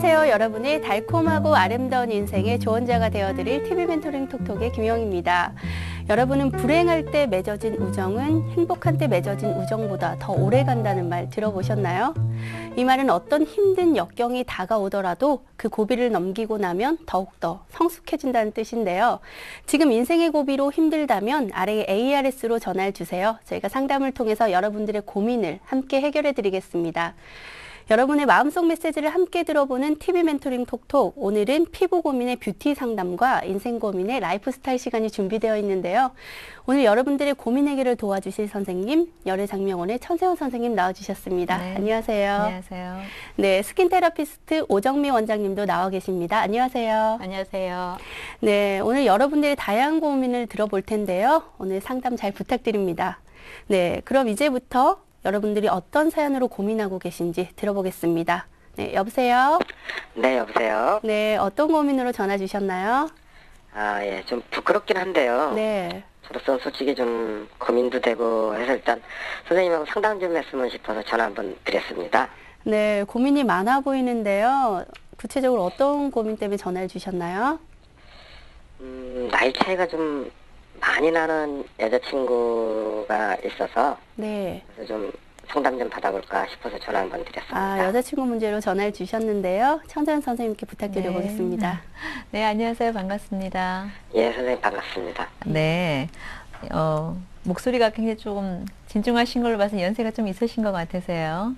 안녕하세요. 여러분의 달콤하고 아름다운 인생의 조언자가 되어드릴 TV 멘토링 톡톡의 김영입니다. 여러분은 불행할 때 맺어진 우정은 행복한 때 맺어진 우정보다 더 오래 간다는 말 들어보셨나요? 이 말은 어떤 힘든 역경이 다가오더라도 그 고비를 넘기고 나면 더욱더 성숙해진다는 뜻인데요. 지금 인생의 고비로 힘들다면 아래의 ARS로 전화를 주세요. 저희가 상담을 통해서 여러분들의 고민을 함께 해결해 드리겠습니다. 여러분의 마음속 메시지를 함께 들어보는 TV 멘토링 톡톡. 오늘은 피부 고민의 뷰티 상담과 인생 고민의 라이프 스타일 시간이 준비되어 있는데요. 오늘 여러분들의 고민 해결을 도와주실 선생님, 열애장명원의 천세원 선생님 나와주셨습니다. 네. 안녕하세요. 안녕하세요. 네, 스킨 테라피스트 오정미 원장님도 나와 계십니다. 안녕하세요. 안녕하세요. 네, 오늘 여러분들의 다양한 고민을 들어볼 텐데요. 오늘 상담 잘 부탁드립니다. 네, 그럼 이제부터 여러분들이 어떤 사연으로 고민하고 계신지 들어보겠습니다. 네, 여보세요? 네, 여보세요? 네, 어떤 고민으로 전화 주셨나요? 아, 예, 좀 부끄럽긴 한데요. 네. 저로서 솔직히 좀 고민도 되고 해서 일단 선생님하고 상담 좀 했으면 싶어서 전화 한번 드렸습니다. 네, 고민이 많아 보이는데요. 구체적으로 어떤 고민 때문에 전화를 주셨나요? 나이 차이가 좀 많이 나는 여자친구가 있어서 네. 그래서 좀 상담 좀 받아볼까 싶어서 전화 한번 드렸습니다. 아, 여자친구 문제로 전화를 주셨는데요. 천세원 선생님께 부탁드려보겠습니다. 네, 안녕하세요. 반갑습니다. 예, 선생님 반갑습니다. 네. 목소리가 굉장히 조금 진중하신 걸로 봐서 연세가 좀 있으신 것 같으세요.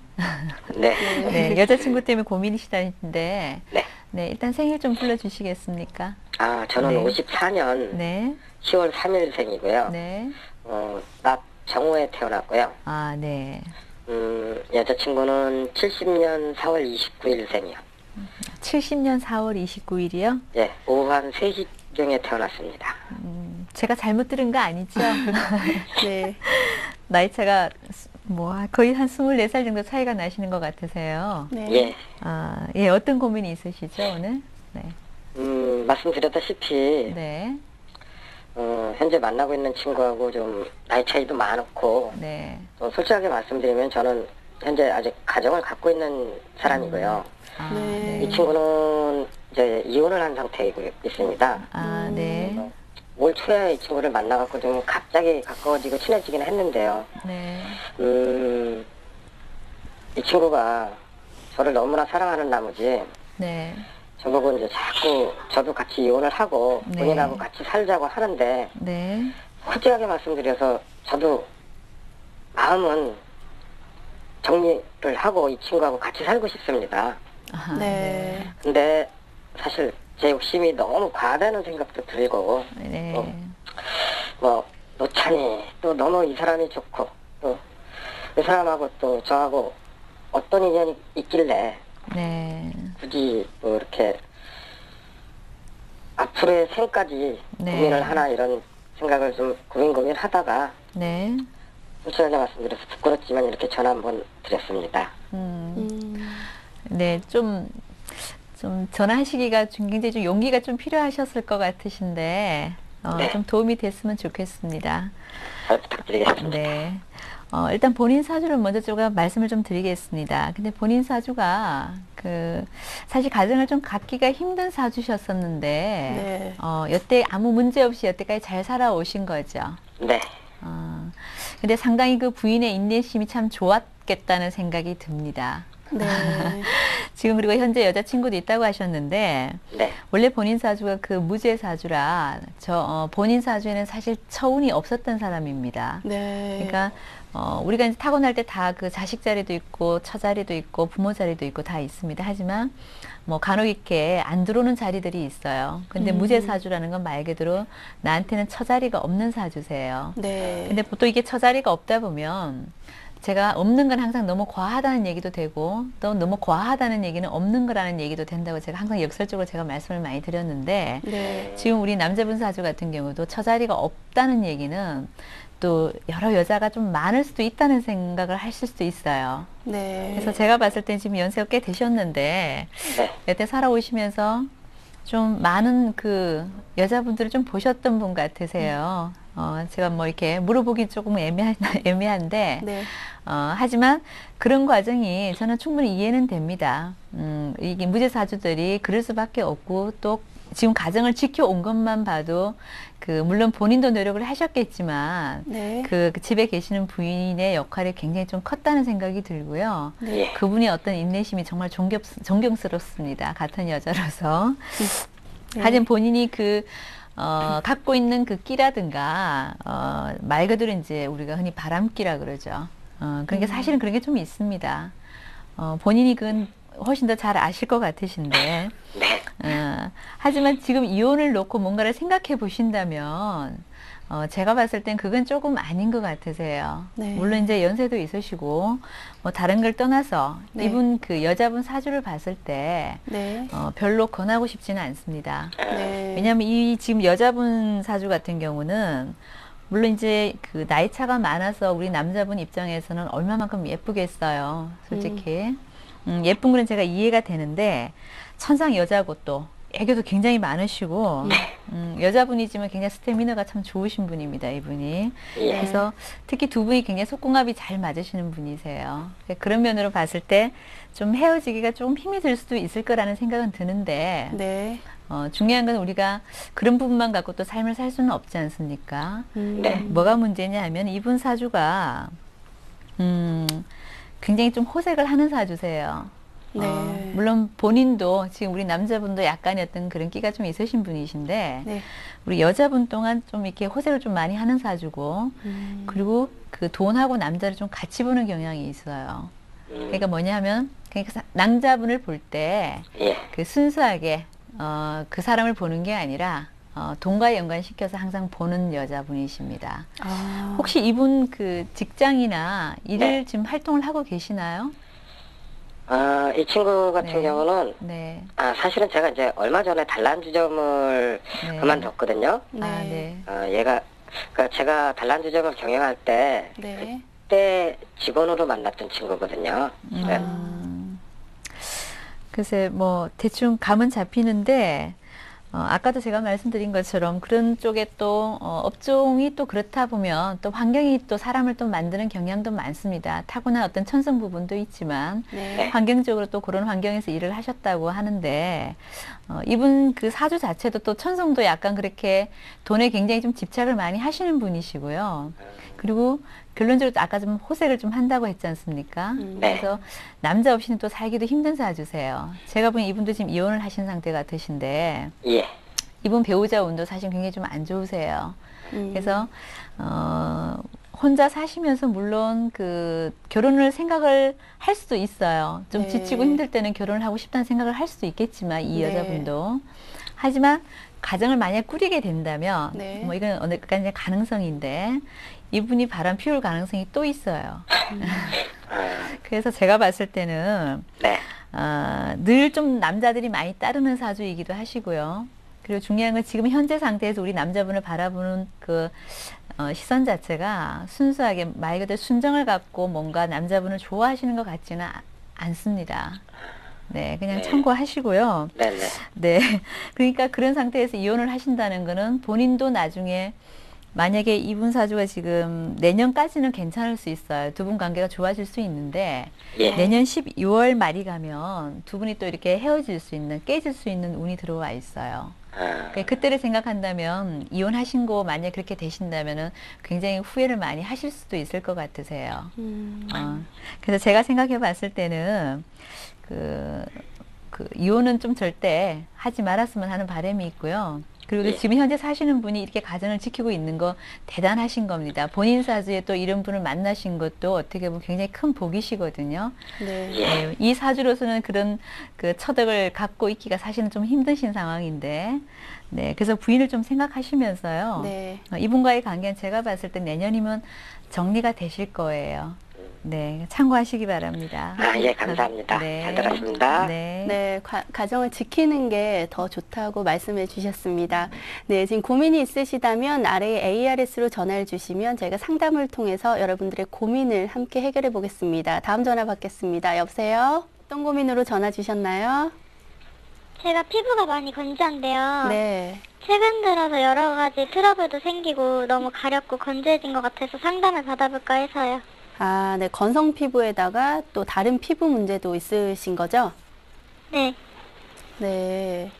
네. 네, 여자친구 때문에 고민이시다는데, 네. 네, 일단 생일 좀 불러주시겠습니까? 아, 저는 네. 54년 네. 10월 3일생이고요. 네. 나 정오에 태어났고요. 아, 네. 여자친구는 70년 4월 29일생이요. 70년 4월 29일이요? 예, 오후 한 3시경에 태어났습니다. 제가 잘못 들은 거 아니죠? 네. 나이차가 거의 한 24살 정도 차이가 나시는 것 같으세요. 네. 예, 아, 예, 어떤 고민이 있으시죠, 오늘? 네. 말씀드렸다시피, 네. 현재 만나고 있는 친구하고 좀 나이 차이도 많고, 네. 또 솔직하게 말씀드리면 저는 현재 아직 가정을 갖고 있는 사람이고요. 아, 네. 이 친구는 이제 이혼을 한 상태이고 있습니다. 아, 네. 올 초에 이 친구를 만나갖고 좀 갑자기 가까워지고 친해지긴 했는데요. 네. 이 친구가 저를 너무나 사랑하는 나머지, 네. 저보고 이제 자꾸 저도 같이 이혼을 하고 네. 본인하고 같이 살자고 하는데, 네. 솔직하게 말씀드려서 저도 마음은 정리를 하고 이 친구하고 같이 살고 싶습니다. 아, 네. 근데 사실 제 욕심이 너무 과하다는 생각도 들고, 네. 노찬이 또 너무 이 사람이 좋고 또 이 사람하고 또 저하고 어떤 인연이 있길래 네. 굳이 뭐 이렇게 앞으로의 생까지 네. 고민을 하나 이런 생각을 좀 고민하다가 네. 솔직하게 말씀드려서 부끄럽지만 이렇게 전화 한번 드렸습니다. 네, 좀 전화하시기가 굉장히 좀 용기가 좀 필요하셨을 것 같으신데, 네. 좀 도움이 됐으면 좋겠습니다. 잘 부탁드리겠습니다. 네. 일단 본인 사주를 먼저 제가 말씀을 좀 드리겠습니다. 근데 본인 사주가 사실 가정을 좀 갖기가 힘든 사주셨었는데, 네. 여태 아무 문제 없이 여태까지 잘 살아오신 거죠. 네. 근데 상당히 그 부인의 인내심이 참 좋았겠다는 생각이 듭니다. 네. 지금 그리고 현재 여자친구도 있다고 하셨는데, 네. 원래 본인 사주가 그 무죄 사주라, 본인 사주에는 사실 처운이 없었던 사람입니다. 네. 그러니까, 우리가 이제 타고날 때 다 그 자식 자리도 있고, 처 자리도 있고, 부모 자리도 있고 다 있습니다. 하지만, 간혹 이렇게 안 들어오는 자리들이 있어요. 근데 무죄 사주라는 건 말 그대로 나한테는 처 자리가 없는 사주세요. 네. 근데 보통 이게 처 자리가 없다 보면, 제가 없는 건 항상 너무 과하다는 얘기도 되고 또 너무 과하다는 얘기는 없는 거라는 얘기도 된다고 제가 항상 역설적으로 제가 말씀을 많이 드렸는데, 네. 지금 우리 남자분 사주 같은 경우도 처자리가 없다는 얘기는 또 여러 여자가 좀 많을 수도 있다는 생각을 하실 수도 있어요. 네. 그래서 제가 봤을 때 지금 연세가 꽤 되셨는데, 네. 여태 살아오시면서 좀 많은 그 여자분들을 좀 보셨던 분 같으세요. 제가 뭐 이렇게 물어보기 조금 애매한데, 네. 하지만 그런 과정이 저는 충분히 이해는 됩니다. 이게 무죄사주들이 그럴 수밖에 없고 또 지금 가정을 지켜온 것만 봐도 물론 본인도 노력을 하셨겠지만 네. 그 집에 계시는 부인의 역할이 굉장히 좀 컸다는 생각이 들고요. 네. 그분의 어떤 인내심이 정말 존경스럽습니다. 같은 여자로서. 네. 하지만 본인이 갖고 있는 그 끼라든가, 말 그대로 이제 우리가 흔히 바람기라 그러죠. 그러니까 사실은 그런 게 좀 있습니다. 본인이 그건 훨씬 더 잘 아실 것 같으신데, 하지만 지금 이혼을 놓고 뭔가를 생각해 보신다면, 제가 봤을 땐 그건 조금 아닌 것 같으세요. 네. 물론 이제 연세도 있으시고, 뭐 다른 걸 떠나서 네. 이분 그 여자분 사주를 봤을 때, 네. 별로 권하고 싶지는 않습니다. 네. 왜냐하면 이 지금 여자분 사주 같은 경우는 물론 이제 그 나이 차가 많아서 우리 남자분 입장에서는 얼마만큼 예쁘겠어요. 솔직히. 예쁜 거는 제가 이해가 되는데 천상 여자고 또 애교도 굉장히 많으시고 여자분이지만 굉장히 스태미너가 참 좋으신 분입니다. 이분이. 그래서 특히 두 분이 굉장히 속궁합이 잘 맞으시는 분이세요. 그런 면으로 봤을 때 좀 헤어지기가 좀 힘이 들 수도 있을 거라는 생각은 드는데 네. 중요한 건 우리가 그런 부분만 갖고 또 삶을 살 수는 없지 않습니까? 뭐가 문제냐 하면 이분 사주가 굉장히 좀 호색을 하는 사주세요. 네. 물론 본인도 지금 우리 남자분도 약간의 어떤 그런 끼가 좀 있으신 분이신데 네. 우리 여자분 동안 좀 이렇게 호색을 좀 많이 하는 사주고 그리고 그 돈하고 남자를 좀 같이 보는 경향이 있어요. 그러니까 뭐냐면 그러니까 남자분을 볼 때 그 순수하게 그 사람을 보는 게 아니라 돈과 연관시켜서 항상 보는 여자분이십니다. 아. 혹시 이분 그 직장이나 일을 지금 활동을 하고 계시나요? 이 친구 같은 네. 경우는 네. 사실은 제가 이제 얼마 전에 단란주점을 네. 그만뒀거든요. 네. 얘가 그러니까 제가 단란주점을 경영할 때 네. 그때 직원으로 만났던 친구거든요. 네. 글쎄 뭐 대충 감은 잡히는데 아까도 제가 말씀드린 것처럼 그런 쪽에 또 업종이 또 그렇다 보면 또 환경이 또 사람을 또 만드는 경향도 많습니다. 타고난 어떤 천성 부분도 있지만 네. 환경적으로 또 그런 환경에서 일을 하셨다고 하는데 이분 그 사주 자체도 또 천성도 약간 그렇게 돈에 굉장히 좀 집착을 많이 하시는 분이시고요. 그리고 결론적으로 아까 좀 호색을 좀 한다고 했지 않습니까? 그래서 남자 없이는 또 살기도 힘든 사주세요. 제가 보기엔 이분도 지금 이혼을 하신 상태 같으신데 이분 배우자 운도 사실 굉장히 좀 안 좋으세요. 그래서 혼자 사시면서 물론 그 결혼을 생각을 할 수도 있어요. 좀 네. 지치고 힘들 때는 결혼을 하고 싶다는 생각을 할 수도 있겠지만 이 네. 여자분도 하지만 가정을 만약 꾸리게 된다면 네. 뭐 이건 어느까지 가능성인데 이분이 바람 피울 가능성이 또 있어요. 그래서 제가 봤을 때는 늘 좀 남자들이 많이 따르는 사주이기도 하시고요. 그리고 중요한 건 지금 현재 상태에서 우리 남자분을 바라보는 그 시선 자체가 순수하게 말 그대로 순정을 갖고 뭔가 남자분을 좋아하시는 것 같지는 않습니다. 네, 그냥 참고하시고요. 네. 그러니까 그런 상태에서 이혼을 하신다는 거는 본인도 나중에 만약에 이분 사주가 지금 내년까지는 괜찮을 수 있어요. 두 분 관계가 좋아질 수 있는데 내년 12월 말이 가면 두 분이 또 이렇게 헤어질 수 있는, 깨질 수 있는 운이 들어와 있어요. 그러니까 그때를 생각한다면 이혼하신 거 만약 그렇게 되신다면은 굉장히 후회를 많이 하실 수도 있을 것 같으세요. 그래서 제가 생각해 봤을 때는 그 이혼은 좀 절대 하지 말았으면 하는 바람이 있고요. 그리고 지금 현재 사시는 분이 이렇게 가정을 지키고 있는 거 대단하신 겁니다. 본인 사주에 또 이런 분을 만나신 것도 어떻게 보면 굉장히 큰 복이시거든요. 네, 이 사주로서는 그런 그 처덕을 갖고 있기가 사실은 좀 힘드신 상황인데, 네, 그래서 부인을 좀 생각하시면서요. 네. 이분과의 관계는 제가 봤을 때 내년이면 정리가 되실 거예요. 네, 참고하시기 바랍니다. 예, 감사합니다. 네. 잘 들었습니다. 네. 네, 가정을 지키는 게 더 좋다고 말씀해 주셨습니다. 네, 지금 고민이 있으시다면 아래에 ARS로 전화를 주시면 저희가 상담을 통해서 여러분들의 고민을 함께 해결해 보겠습니다. 다음 전화 받겠습니다. 여보세요? 어떤 고민으로 전화 주셨나요? 제가 피부가 많이 건조한데요. 네. 최근 들어서 여러 가지 트러블도 생기고 너무 가렵고 건조해진 것 같아서 상담을 받아볼까 해서요. 아, 네. 건성 피부에다가 또 다른 피부 문제도 있으신 거죠? 네. 네.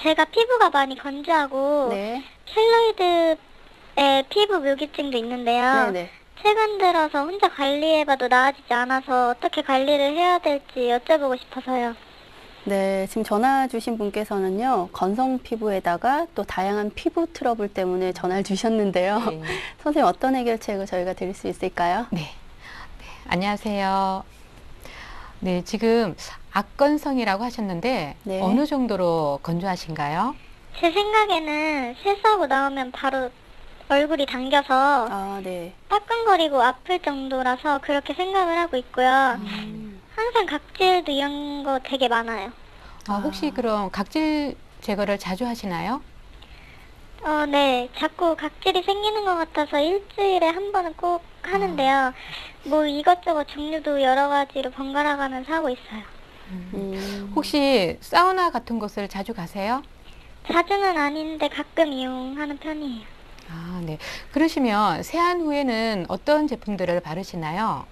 제가 피부가 많이 건조하고 네. 켈로이드의 피부 묘기증도 있는데요. 네네. 최근 들어서 혼자 관리해봐도 나아지지 않아서 어떻게 관리를 해야 될지 여쭤보고 싶어서요. 네, 지금 전화 주신 분께서는요, 건성 피부에다가 또 다양한 피부 트러블 때문에 전화를 주셨는데요. 네. 선생님, 어떤 해결책을 저희가 드릴 수 있을까요? 네. 안녕하세요. 네, 지금 악건성이라고 하셨는데 네. 어느 정도로 건조하신가요? 제 생각에는 세수하고 나오면 바로 얼굴이 당겨서 아, 네. 따끔거리고 아플 정도라서 그렇게 생각을 하고 있고요. 항상 각질도 이런 거 되게 많아요. 혹시 그럼 각질 제거를 자주 하시나요? 네. 자꾸 각질이 생기는 것 같아서 일주일에 한 번은 꼭 하는데요. 뭐 이것저것 종류도 여러 가지로 번갈아 가면서 하고 있어요. 혹시 사우나 같은 곳을 자주 가세요? 자주는 아닌데 가끔 이용하는 편이에요. 아, 네. 그러시면 세안 후에는 어떤 제품들을 바르시나요?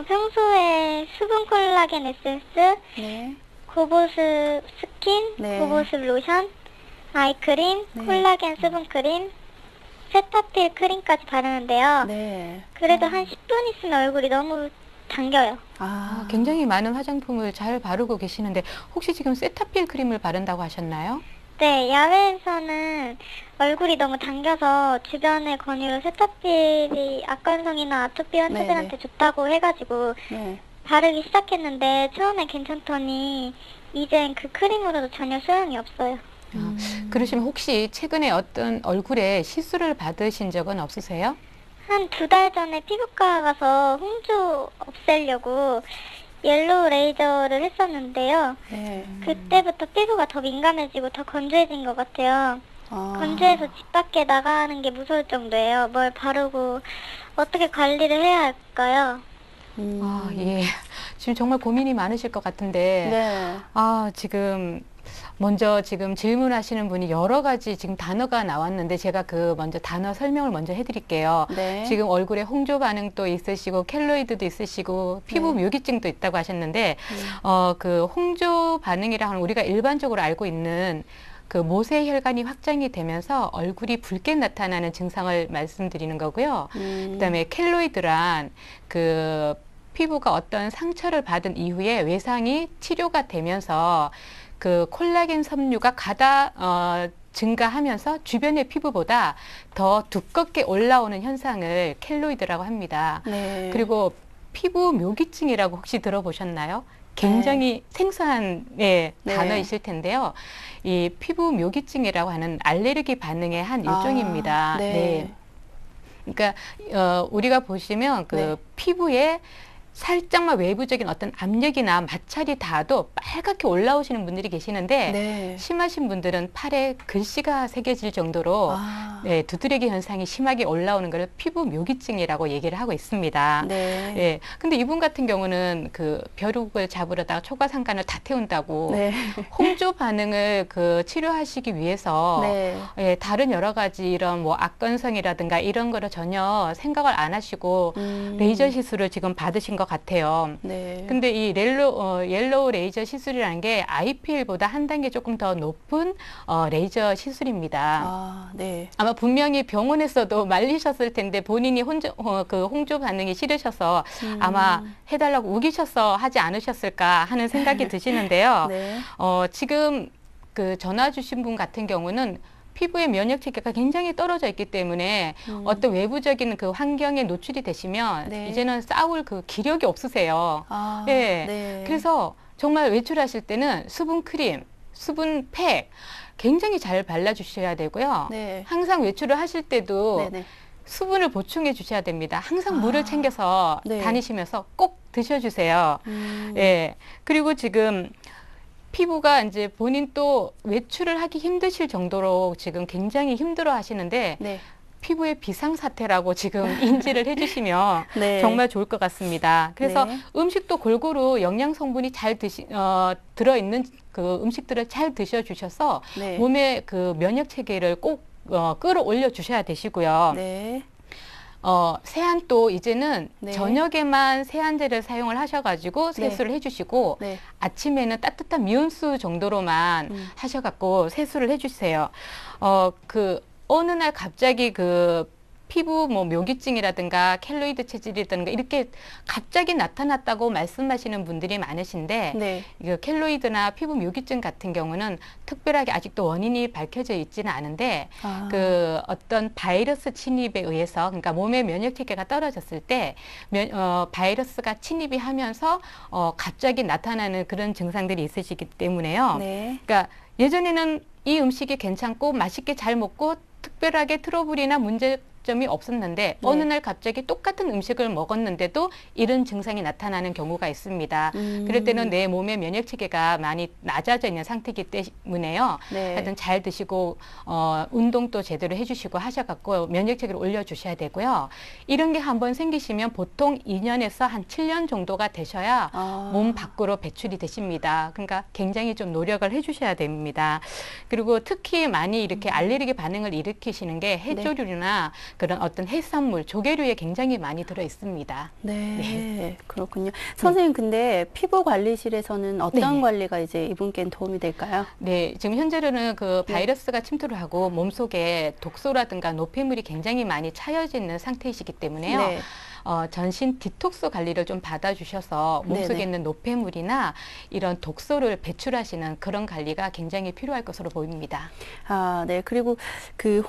평소에 수분 콜라겐 에센스, 네. 고보습 스킨, 네. 고보습 로션, 아이크림, 네. 콜라겐 수분 크림, 세타필 크림까지 바르는데요. 네. 그래도 한 10분 있으면 얼굴이 너무 당겨요. 아, 굉장히 많은 화장품을 잘 바르고 계시는데 혹시 지금 세타필 크림을 바른다고 하셨나요? 네, 야외에서는 얼굴이 너무 당겨서 주변의 권유로 세타필이 악건성이나 아토피 환자들한테 네네. 좋다고 해가지고 네. 바르기 시작했는데 처음엔 괜찮더니 이젠 그 크림으로도 전혀 소용이 없어요. 그러시면 혹시 최근에 어떤 얼굴에 시술을 받으신 적은 없으세요? 한 2달 전에 피부과 가서 홍조 없애려고 옐로우 레이저를 했었는데요. 네. 그때부터 피부가 더 민감해지고 더 건조해진 것 같아요. 아, 건조해서 집 밖에 나가는 게 무서울 정도예요. 뭘 바르고 어떻게 관리를 해야 할까요? 예. 지금 정말 고민이 많으실 것 같은데, 네. 지금 먼저 지금 질문하시는 분이 여러 가지 지금 단어가 나왔는데 제가 그 먼저 단어 설명을 먼저 해드릴게요. 네. 지금 얼굴에 홍조 반응도 있으시고 켈로이드도 있으시고 피부 네. 묘기증도 있다고 하셨는데, 그 홍조 반응이라 하는 우리가 일반적으로 알고 있는 그 모세 혈관이 확장이 되면서 얼굴이 붉게 나타나는 증상을 말씀드리는 거고요. 그다음에 켈로이드란 그 피부가 어떤 상처를 받은 이후에 외상이 치료가 되면서 그 콜라겐 섬유가 증가하면서 주변의 피부보다 더 두껍게 올라오는 현상을 켈로이드라고 합니다. 네. 그리고 피부 묘기증이라고 혹시 들어보셨나요? 굉장히 생소한 네. 단어이실 텐데요. 이 피부 묘기증이라고 하는 알레르기 반응의 한 일종입니다. 네. 그러니까 우리가 보시면 그 네. 피부에 살짝만 외부적인 어떤 압력이나 마찰이 닿아도 빨갛게 올라오시는 분들이 계시는데 네. 심하신 분들은 팔에 글씨가 새겨질 정도로 두드러기 현상이 심하게 올라오는 것을 피부 묘기증이라고 얘기를 하고 있습니다. 네. 예. 근데 이분 같은 경우는 그 벼룩을 잡으려다가 초과상간을 다 태운다고 네. 홍조 반응을 그 치료하시기 위해서 네. 예, 다른 여러 가지 이런 뭐 악건성이라든가 이런 거를 전혀 생각을 안 하시고 레이저 시술을 지금 받으신 것 같아요. 네. 근데 이 옐로우 레이저 시술이라는 게 IPL보다 한 단계 조금 더 높은 레이저 시술입니다. 네. 아마 분명히 병원에서도 말리셨을 텐데 본인이 그 홍조 반응이 싫으셔서 아마 해달라고 우기셔서 하지 않으셨을까 하는 생각이 드시는데요. 네. 지금 그 전화 주신 분 같은 경우는 피부의 면역 체계가 굉장히 떨어져 있기 때문에 어떤 외부적인 그 환경에 노출이 되시면 네. 이제는 싸울 그 기력이 없으세요. 예. 네. 그래서 정말 외출하실 때는 수분 크림, 수분 팩 굉장히 잘 발라주셔야 되고요. 네. 항상 외출을 하실 때도 네네. 수분을 보충해 주셔야 됩니다. 항상 물을 챙겨서 네. 다니시면서 꼭 드셔주세요. 예. 그리고 지금 피부가 이제 본인 또 외출을 하기 힘드실 정도로 지금 굉장히 힘들어 하시는데 네. 피부의 비상사태라고 지금 인지를 해주시면 네. 정말 좋을 것 같습니다. 그래서 네. 음식도 골고루 영양 성분이 잘 들어있는 그 음식들을 잘 드셔주셔서 네. 몸의 그 면역 체계를 꼭 끌어올려 주셔야 되시고요. 네. 세안도 이제는 네. 저녁에만 세안제를 사용을 하셔가지고 네. 세수를 해주시고 네. 아침에는 따뜻한 미온수 정도로만 하셔갖고 세수를 해주세요. 어느 날 갑자기 피부 묘기증이라든가 켈로이드 체질이라든가 이렇게 갑자기 나타났다고 말씀하시는 분들이 많으신데 네. 켈로이드나 피부 묘기증 같은 경우는 특별하게 아직도 원인이 밝혀져 있지는 않은데 아. 어떤 바이러스 침입에 의해서 그러니까 몸의 면역 체계가 떨어졌을 때 바이러스가 침입이 하면서 갑자기 나타나는 그런 증상들이 있으시기 때문에요. 네. 그러니까 예전에는 이 음식이 괜찮고 맛있게 잘 먹고 특별하게 트러블이나 문제점이 없었는데 어느 날 갑자기 똑같은 음식을 먹었는데도 이런 증상이 나타나는 경우가 있습니다. 그럴 때는 내 몸의 면역 체계가 많이 낮아져 있는 상태이기 때문에요. 네. 하여튼 잘 드시고 운동도 제대로 해주시고 하셔갖고 면역 체계를 올려주셔야 되고요. 이런 게 한번 생기시면 보통 2년에서 한 7년 정도가 되셔야 몸 밖으로 배출이 되십니다. 그러니까 굉장히 좀 노력을 해주셔야 됩니다. 그리고 특히 많이 이렇게 알레르기 반응을 일으키시는 게 해조류나 그런 어떤 해산물, 조개류에 굉장히 많이 들어 있습니다. 네. 그렇군요. 선생님, 근데 피부 관리실에서는 어떤 네. 관리가 이제 이분께는 도움이 될까요? 네, 지금 현재로는 바이러스가 침투를 하고 몸속에 독소라든가 노폐물이 굉장히 많이 차여져 있는 상태이시기 때문에요. 네. 전신 디톡스 관리를 좀 받아주셔서 몸속에 네네. 있는 노폐물이나 이런 독소를 배출하시는 그런 관리가 굉장히 필요할 것으로 보입니다. 아, 네. 그리고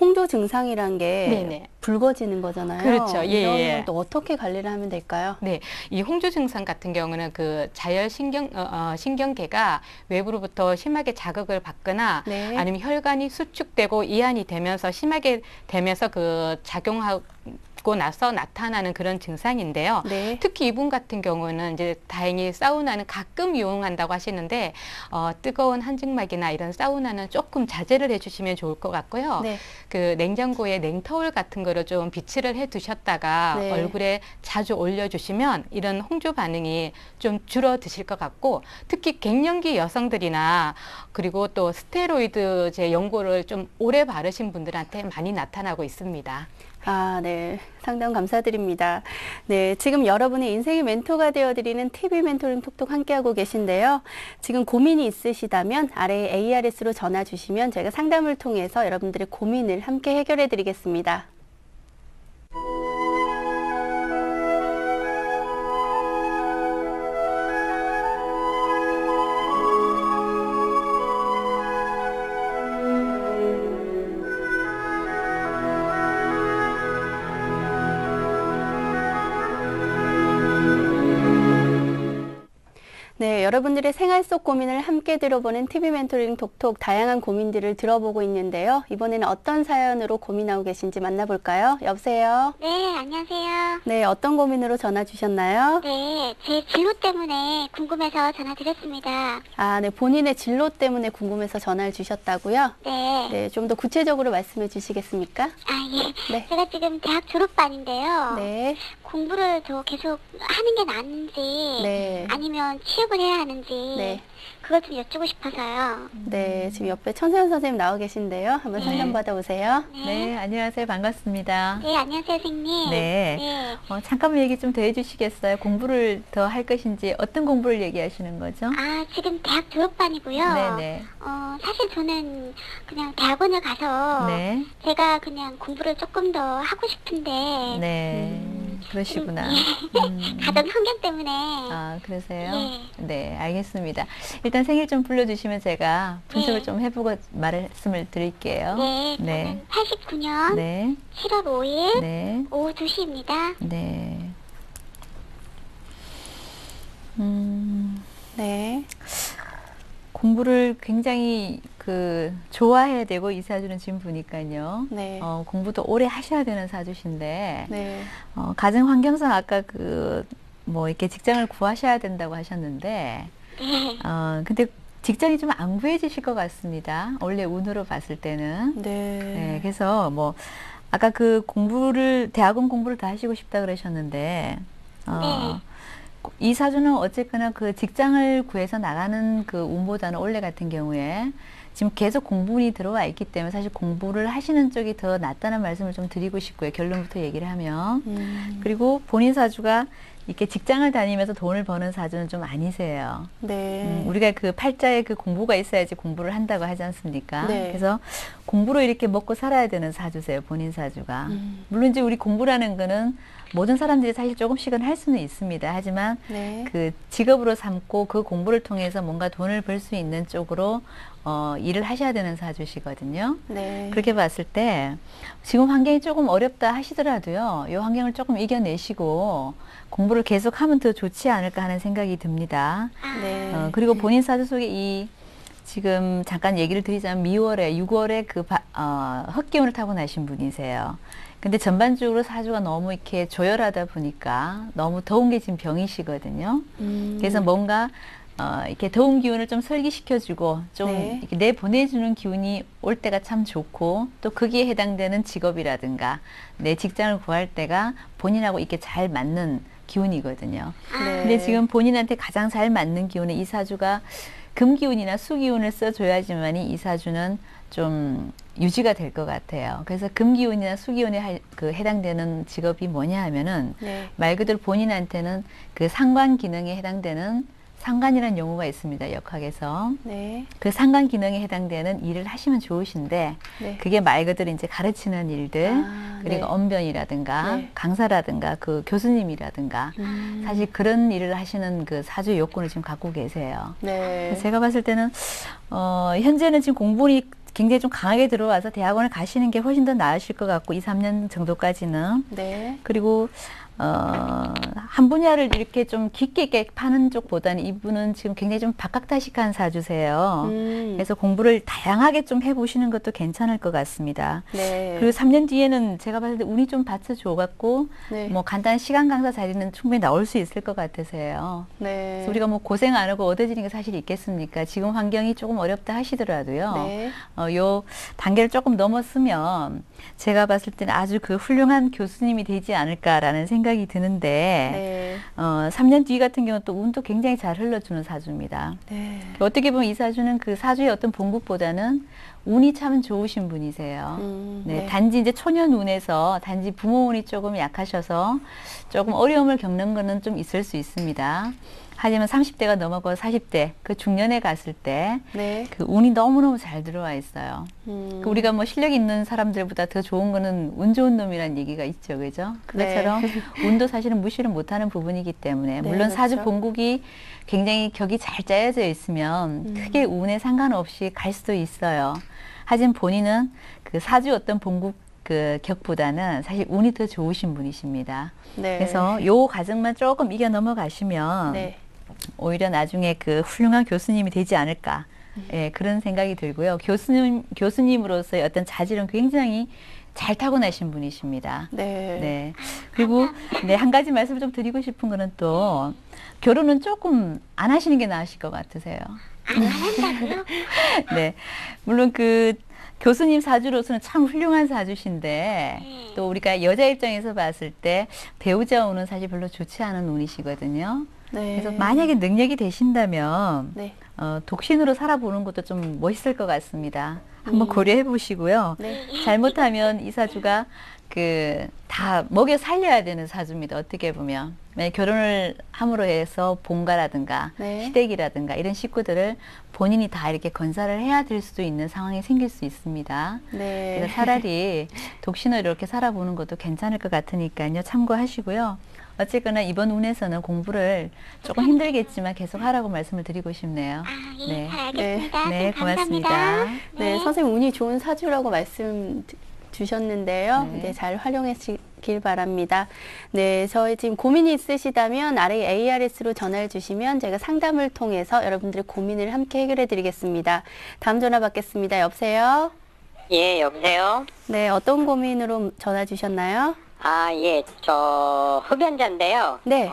홍조 증상이란 게 네네. 붉어지는 거잖아요. 그렇죠. 예, 이런 예. 건 또 어떻게 관리를 하면 될까요? 네, 이 홍조 증상 같은 경우는 자열 신경계가 외부로부터 심하게 자극을 받거나 네. 아니면 혈관이 수축되고 이완이 되면서 심하게 되면서 작용하고 나서 나타나는 그런 증상인데요. 네. 특히 이분 같은 경우는 이제 다행히 사우나는 가끔 이용한다고 하시는데 뜨거운 한증막이나 이런 사우나는 조금 자제를 해주시면 좋을 것 같고요. 네. 냉장고에 냉터울 같은 거를 좀 비치를 해 두셨다가 네. 얼굴에 자주 올려주시면 이런 홍조 반응이 좀 줄어드실 것 같고 특히 갱년기 여성들이나 그리고 또 스테로이드제 연고를 좀 오래 바르신 분들한테 많이 나타나고 있습니다. 아, 네. 상담 감사드립니다. 네. 지금 여러분의 인생의 멘토가 되어드리는 TV 멘토링 톡톡 함께하고 계신데요. 지금 고민이 있으시다면 아래에 ARS로 전화 주시면 저희가 상담을 통해서 여러분들의 고민을 함께 해결해 드리겠습니다. 네, 여러분들의 생활 속 고민을 함께 들어보는 TV 멘토링 톡톡 다양한 고민들을 들어보고 있는데요. 이번에는 어떤 사연으로 고민하고 계신지 만나볼까요? 여보세요? 네, 안녕하세요. 네, 어떤 고민으로 전화 주셨나요? 네, 제 진로 때문에 궁금해서 전화드렸습니다. 아, 네, 본인의 진로 때문에 궁금해서 전화를 주셨다고요? 네. 네, 좀 더 구체적으로 말씀해 주시겠습니까? 아, 예. 네. 제가 지금 대학 졸업반인데요. 네, 공부를 더 계속 하는 게 낫는지, 네. 아니면 취업을 해야 하는지, 네. 그걸 좀 여쭈고 싶어서요. 네, 지금 옆에 천세현 선생님 나와 계신데요. 한번 상담 받아오세요. 네, 안녕하세요. 반갑습니다. 네, 안녕하세요, 선생님. 네. 네. 잠깐만 얘기 좀 더 해주시겠어요? 공부를 더 할 것인지 어떤 공부를 얘기하시는 거죠? 아, 지금 대학 졸업반이고요. 네네. 사실 저는 그냥 대학원을 가서 네. 제가 그냥 공부를 조금 더 하고 싶은데 네. 그러시구나. 가정 환경 때문에 아, 그러세요? 예. 네, 알겠습니다. 일단 생일 좀 불러주시면 제가 분석을 네. 좀 해보고 말씀을 드릴게요. 네, 네. 저는 89년 네. 7월 5일 네. 오후 2시입니다. 네. 네, 공부를 굉장히 좋아해야 되고 이 사주는 지금 보니까요. 네, 공부도 오래 하셔야 되는 사주신데 네, 가정 환경상 아까 이렇게 직장을 구하셔야 된다고 하셨는데 네. 근데 직장이 좀 안 구해지실 것 같습니다. 원래 운으로 봤을 때는. 네, 네, 그래서 아까 대학원 공부를 더 하시고 싶다 그러셨는데, 이 사주는 어쨌거나 직장을 구해서 나가는 운보다는 원래 같은 경우에 지금 계속 공분이 들어와 있기 때문에 사실 공부를 하시는 쪽이 더 낫다는 말씀을 좀 드리고 싶고요. 결론부터 얘기를 하면. 그리고 본인 사주가 이렇게 직장을 다니면서 돈을 버는 사주는 좀 아니세요. 네. 우리가 그 팔자에 그 공부가 있어야지 공부를 한다고 하지 않습니까? 네. 그래서 공부로 이렇게 먹고 살아야 되는 사주세요, 본인 사주가. 물론 이제 우리 공부라는 거는 모든 사람들이 사실 조금씩은 할 수는 있습니다. 하지만 네. 그 직업으로 삼고 그 공부를 통해서 뭔가 돈을 벌 수 있는 쪽으로 일을 하셔야 되는 사주시거든요. 네. 그렇게 봤을 때 지금 환경이 조금 어렵다 하시더라도요. 이 환경을 조금 이겨내시고 공부를 계속하면 더 좋지 않을까 하는 생각이 듭니다. 네. 그리고 본인 사주 속에 이 지금 잠깐 얘기를 드리자면 미월에 6월에 그 흑기운을 타고 나신 분이세요. 근데 전반적으로 사주가 너무 이렇게 조열하다 보니까 너무 더운 게 지금 병이시거든요. 그래서 뭔가 이렇게 더운 기운을 좀 설기시켜주고 좀 네. 이렇게 내보내주는 기운이 올 때가 참 좋고 또 거기에 해당되는 직업이라든가 내 직장을 구할 때가 본인하고 이렇게 잘 맞는 기운이거든요. 네. 근데 지금 본인한테 가장 잘 맞는 기운은 이 사주가 금기운이나 수기운을 써줘야지만이 이 사주는 좀 유지가 될 것 같아요. 그래서 금기운이나 수기운에 해당되는 직업이 뭐냐 하면은 네. 말 그대로 본인한테는 그 상관 기능에 해당되는 상관이라는 용어가 있습니다. 역학에서. 네. 그 상관 기능에 해당되는 일을 하시면 좋으신데 네. 그게 말 그대로 이제 가르치는 일들 그리고 네. 언변이라든가 네. 강사라든가 그 교수님이라든가 사실 그런 일을 하시는 그 사주 요건을 지금 갖고 계세요. 네. 제가 봤을 때는 현재는 지금 공부이 굉장히 좀 강하게 들어와서 대학원을 가시는 게 훨씬 더 나으실 것 같고 2, 3년 정도까지는. 네. 그리고 한 분야를 이렇게 좀 깊게 있게 파는 쪽보다는 이분은 지금 굉장히 좀 박학다식한 사주세요. 그래서 공부를 다양하게 좀 해보시는 것도 괜찮을 것 같습니다. 네. 그리고 3년 뒤에는 제가 봤을 때 운이 좀 받쳐줘갖고 네. 뭐 간단한 시간 강사 자리는 충분히 나올 수 있을 것 같아서요. 네. 그래서 우리가 뭐 고생 안 하고 얻어지는 게 사실 있겠습니까? 지금 환경이 조금 어렵다 하시더라도요. 네. 요 단계를 조금 넘었으면 제가 봤을 때는 아주 그 훌륭한 교수님이 되지 않을까라는 생각이 드는데 네. 3년 뒤 같은 경우는 또 운도 굉장히 잘 흘러주는 사주입니다. 네. 어떻게 보면 이 사주는 그 사주의 어떤 본국보다는 운이 참 좋으신 분이세요. 네, 네. 단지 이제 초년 운에서 단지 부모 운이 조금 약하셔서 조금 어려움을 겪는 거는 좀 있을 수 있습니다. 하지만 30대가 넘어가고 40대 그 중년에 갔을 때 네. 그 운이 너무너무 잘 들어와 있어요. 음. 그 우리가 뭐 실력 있는 사람들보다 더 좋은 거는 운 좋은 놈이라는 얘기가 있죠, 그죠? 그것처럼 운도 사실은 무시를 못하는 부분이기 때문에 네, 물론 사주 그렇죠. 본국이 굉장히 격이 잘 짜여져 있으면 크게 운에 상관없이 갈 수도 있어요. 하지만 본인은 그 사주 어떤 본국 그 격보다는 사실 운이 더 좋으신 분이십니다. 네. 그래서 요 과정만 조금 이겨 넘어가시면 네. 오히려 나중에 그 훌륭한 교수님이 되지 않을까. 예, 그런 생각이 들고요. 교수님으로서의 어떤 자질은 굉장히 잘 타고나신 분이십니다. 네. 네. 그리고 네, 한 가지 말씀을 좀 드리고 싶은 거는 또 결혼은 조금 안 하시는 게 나으실 것 같으세요. 안 한다고요? 네. 물론 그 교수님 사주로서는 참 훌륭한 사주신데 또 우리가 여자 입장에서 봤을 때 배우자 운은 사실 별로 좋지 않은 운이시거든요. 네. 그래서 만약에 능력이 되신다면 네. 독신으로 살아보는 것도 좀 멋있을 것 같습니다. 한번 고려해 보시고요. 네. 잘못하면 이 사주가 그 다 먹여 살려야 되는 사주입니다. 어떻게 보면 만약 결혼을 함으로 해서 본가라든가 네. 시댁이라든가 이런 식구들을 본인이 다 이렇게 건사를 해야 될 수도 있는 상황이 생길 수 있습니다. 네. 그래서 차라리 독신으로 이렇게 살아보는 것도 괜찮을 것 같으니까요. 참고하시고요. 어쨌거나 이번 운에서는 공부를 조금 힘들겠지만 계속 하라고 말씀을 드리고 싶네요. 아, 예, 네. 알겠습니다. 네, 고맙습니다. 감사합니다. 네, 선생님 운이 좋은 사주라고 말씀 주셨는데요. 네. 네, 잘 활용하시길 바랍니다. 네, 저희 지금 고민이 있으시다면 아래 ARS로 전화를 주시면 제가 상담을 통해서 여러분들의 고민을 함께 해결해 드리겠습니다. 다음 전화 받겠습니다. 여보세요? 예, 여보세요? 네, 어떤 고민으로 전화 주셨나요? 아, 예, 저 흡연자인데요. 네.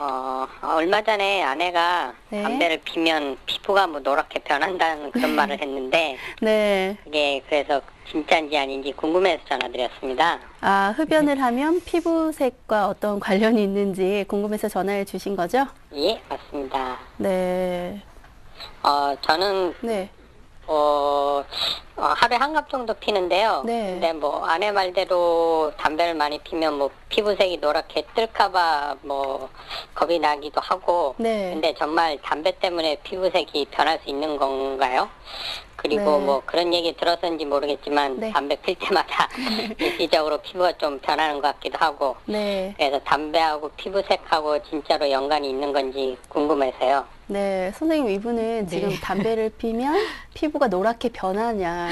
얼마 전에 아내가 네. 담배를 피면 피부가 뭐 노랗게 변한다는 그런 말을 했는데 네. 그게 그래서 진짜인지 아닌지 궁금해서 전화드렸습니다. 아, 흡연을 하면 피부색과 어떤 관련이 있는지 궁금해서 전화해 주신 거죠? 예, 맞습니다. 네. 저는 네. 하루에 한 갑 정도 피는데요. 네. 근데 뭐 아내 말대로 담배를 많이 피면 뭐 피부색이 노랗게 뜰까봐 뭐 겁이 나기도 하고. 네. 근데 정말 담배 때문에 피부색이 변할 수 있는 건가요? 그리고 네. 뭐 그런 얘기 들어서인지 모르겠지만 네. 담배 필 때마다 일시적으로 피부가 좀 변하는 것 같기도 하고. 네. 그래서 담배하고 피부색하고 진짜로 연관이 있는 건지 궁금해서요. 네, 선생님 이분은 지금 담배를 피면 피부가 노랗게 변하냐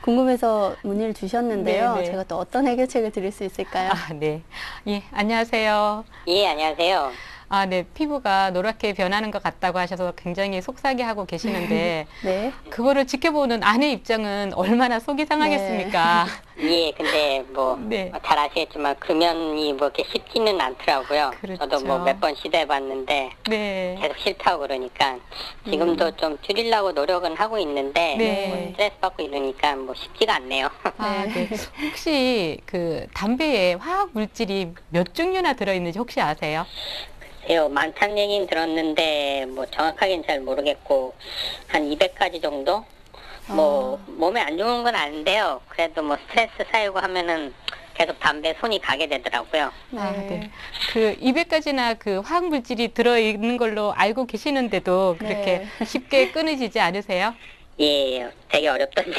궁금해서 문의를 주셨는데요. 네, 네. 제가 또 어떤 해결책을 드릴 수 있을까요? 아, 네. 예, 안녕하세요. 예, 안녕하세요. 아, 네. 피부가 노랗게 변하는 것 같다고 하셔서 굉장히 속상해하고 계시는데, 네. 그거를 지켜보는 아내 입장은 얼마나 속이 상하겠습니까? 예, 근데 뭐 네. 잘 아시겠지만 금연이 뭐 이렇게 쉽지는 않더라고요. 그렇죠. 저도 뭐 몇 번 시도해봤는데 네. 계속 싫다고 그러니까 지금도 좀 줄이려고 노력은 하고 있는데 네. 뭐 스트레스 받고 이러니까 뭐 쉽지가 않네요. 아, 네. 혹시 그 담배에 화학 물질이 몇 종류나 들어있는지 혹시 아세요? 글쎄요, 많다는 얘기는 들었는데 뭐 정확하게는 잘 모르겠고 한 200가지 정도? 뭐 몸에 안 좋은 건 아닌데요. 그래도 뭐 스트레스 쌓이고 하면은 계속 담배 손이 가게 되더라고요. 아, 네. 그 200가지나 그 화학 물질이 들어있는 걸로 알고 계시는데도 그렇게 네. 쉽게 끊어지지 않으세요? 예, 되게 어렵던데요.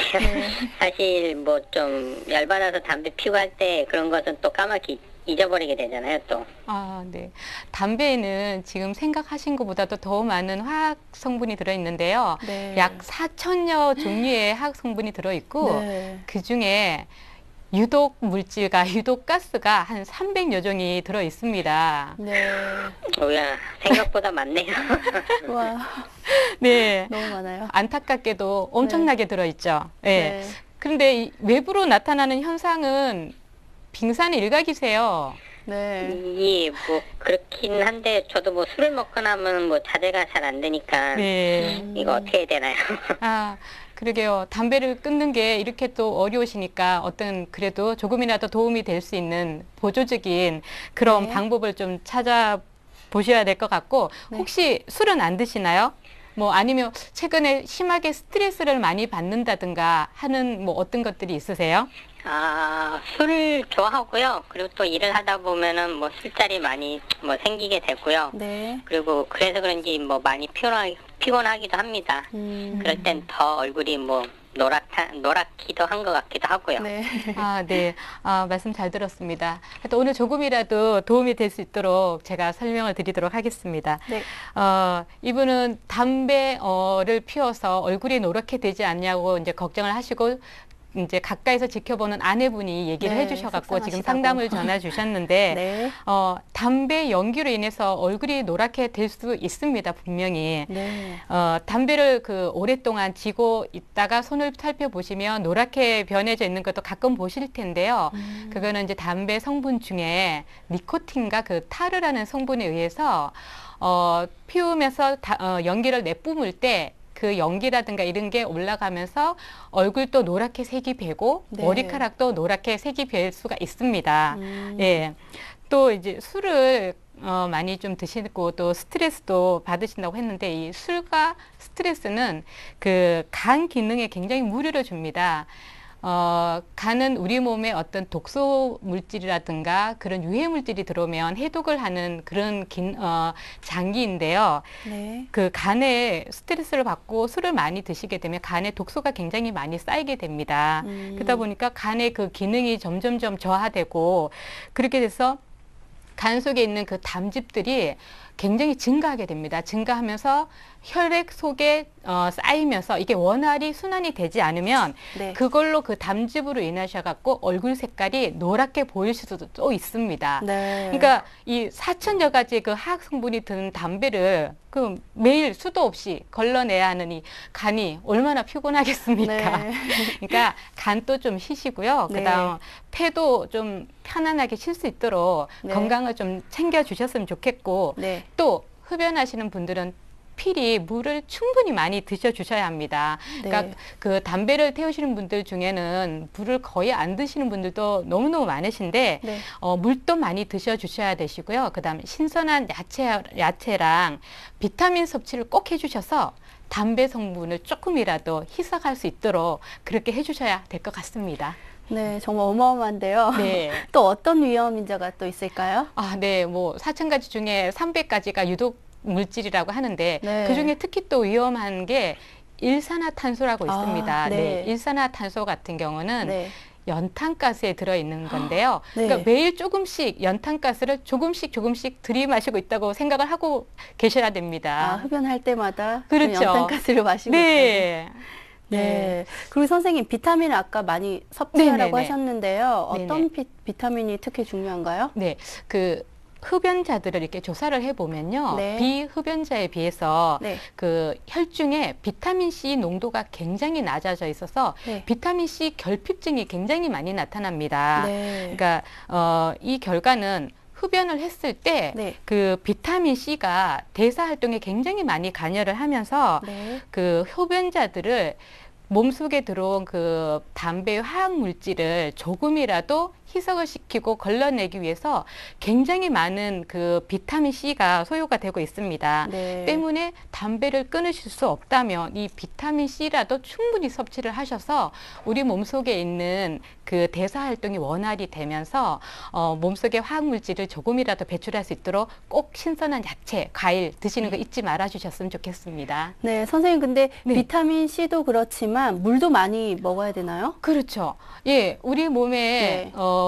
사실 뭐 좀 열받아서 담배 피우고 할 때 그런 것은 또 까맣게 잊어버리게 되잖아요, 또. 아, 네. 담배에는 지금 생각하신 것보다도 더 많은 화학 성분이 들어있는데요. 네. 약 4천여 종류의 화학 성분이 들어있고, 네. 그 중에 유독 물질과 유독 가스가 한 300여 종이 들어있습니다. 네. 뭐야, 생각보다 많네요. 와, 네. 너무 많아요. 안타깝게도 엄청나게 들어있죠. 네. 네. 그런데 이 외부로 나타나는 현상은 빙산의 일각이세요. 네. 예, 뭐 그렇긴 한데 저도 뭐 술을 먹고 나면 뭐 자제가 잘 안 되니까 네. 이거 어떻게 해야 되나요? 아, 그러게요. 담배를 끊는 게 이렇게 또 어려우시니까 어떤 그래도 조금이라도 도움이 될 수 있는 보조적인 그런 네. 방법을 좀 찾아보셔야 될 것 같고, 네. 혹시 술은 안 드시나요? 뭐 아니면 최근에 심하게 스트레스를 많이 받는다든가 하는 뭐 어떤 것들이 있으세요? 아, 술 좋아하고요. 그리고 또 일을 하다 보면은 뭐 술자리 많이 뭐 생기게 되고요. 네. 그리고 그래서 그런지 뭐 많이 피곤하기도 합니다. 그럴 땐 더 얼굴이 뭐 노랗기도 한 것 같기도 하고요. 네. 아, 네. 아, 말씀 잘 들었습니다. 하여튼 오늘 조금이라도 도움이 될 수 있도록 제가 설명을 드리도록 하겠습니다. 네. 이분은 담배를 피워서 얼굴이 노랗게 되지 않냐고 이제 걱정을 하시고 이제 가까이서 지켜보는 아내분이 얘기를 네, 해주셔갖고 지금 속상하시다고. 상담을 전해 주셨는데 네. 담배 연기로 인해서 얼굴이 노랗게 될 수 있습니다, 분명히. 네. 담배를 그 오랫동안 쥐고 있다가 손을 살펴보시면 노랗게 변해져 있는 것도 가끔 보실 텐데요. 그거는 이제 담배 성분 중에 니코틴과 그 타르라는 성분에 의해서 피우면서 연기를 내뿜을 때 그 연기라든가 이런 게 올라가면서 얼굴도 노랗게 색이 배고 네. 머리카락도 노랗게 색이 별 수가 있습니다. 예. 또 이제 술을 많이 좀 드시고 또 스트레스도 받으신다고 했는데 이 술과 스트레스는 그 간 기능에 굉장히 무리를 줍니다. 간은 우리 몸에 어떤 독소 물질이라든가 그런 유해 물질이 들어오면 해독을 하는 그런 장기인데요. 네. 그 간에 스트레스를 받고 술을 많이 드시게 되면 간에 독소가 굉장히 많이 쌓이게 됩니다. 그러다 보니까 간의 그 기능이 점점점 저하되고 그렇게 돼서 간 속에 있는 그 담즙들이 굉장히 증가하게 됩니다. 증가하면서 혈액 속에 쌓이면서 이게 원활히 순환이 되지 않으면 네. 그걸로 그 담즙으로 인하셔 갖고 얼굴 색깔이 노랗게 보일 수도 또 있습니다. 네. 그러니까 이 4천여 가지 그 화학 성분이 든 담배를 그 매일 수도 없이 걸러내야 하는 이 간이 얼마나 피곤하겠습니까? 네. 그러니까 간도 좀 쉬시고요. 네. 그다음 폐도 좀 편안하게 쉴 수 있도록 네. 건강을 좀 챙겨 주셨으면 좋겠고 네. 또 흡연하시는 분들은 필히 물을 충분히 많이 드셔 주셔야 합니다. 네. 그러니까 그 담배를 태우시는 분들 중에는 물을 거의 안 드시는 분들도 너무너무 많으신데 네. 물도 많이 드셔 주셔야 되시고요. 그다음에 신선한 야채랑 비타민 섭취를 꼭 해주셔서 담배 성분을 조금이라도 희석할 수 있도록 그렇게 해주셔야 될 것 같습니다. 네, 정말 어마어마한데요. 네. 또 어떤 위험 인자가 또 있을까요? 아, 네. 뭐 4,000가지 중에 300가지가 유독 물질이라고 하는데 네. 그중에 특히 또 위험한 게 일산화탄소라고 있습니다. 네. 네. 일산화탄소 같은 경우는 네. 연탄가스에 들어있는 건데요. 네. 그러니까 매일 조금씩 연탄가스를 조금씩 들이마시고 있다고 생각을 하고 계셔야 됩니다. 아, 흡연할 때마다 그렇죠. 연탄가스를 마시고 있다고. 네. 네. 그리고 선생님 비타민을 아까 많이 섭취하라고 네네네. 하셨는데요. 네네. 어떤 비타민이 특히 중요한가요? 네. 그 흡연자들을 이렇게 조사를 해보면요. 네. 비흡연자에 비해서 네. 그 혈중에 비타민 C 농도가 굉장히 낮아져 있어서 네. 비타민 C 결핍증이 굉장히 많이 나타납니다. 네. 그러니까 이 결과는 흡연을 했을 때 네. 그 비타민 C가 대사 활동에 굉장히 많이 관여를 하면서 네. 그 흡연자들을 몸속에 들어온 그 담배의 화학 물질을 조금이라도 희석을 시키고 걸러내기 위해서 굉장히 많은 그 비타민 C가 소요가 되고 있습니다. 네. 때문에 담배를 끊으실 수 없다면 이 비타민 C라도 충분히 섭취를 하셔서 우리 몸속에 있는 그 대사 활동이 원활히 되면서 몸속의 화학 물질을 조금이라도 배출할 수 있도록 꼭 신선한 야채, 과일 드시는 거 잊지 말아 주셨으면 좋겠습니다. 네, 선생님 근데 네. 비타민 C도 그렇지만 물도 많이 먹어야 되나요? 그렇죠. 예, 우리 몸에 네.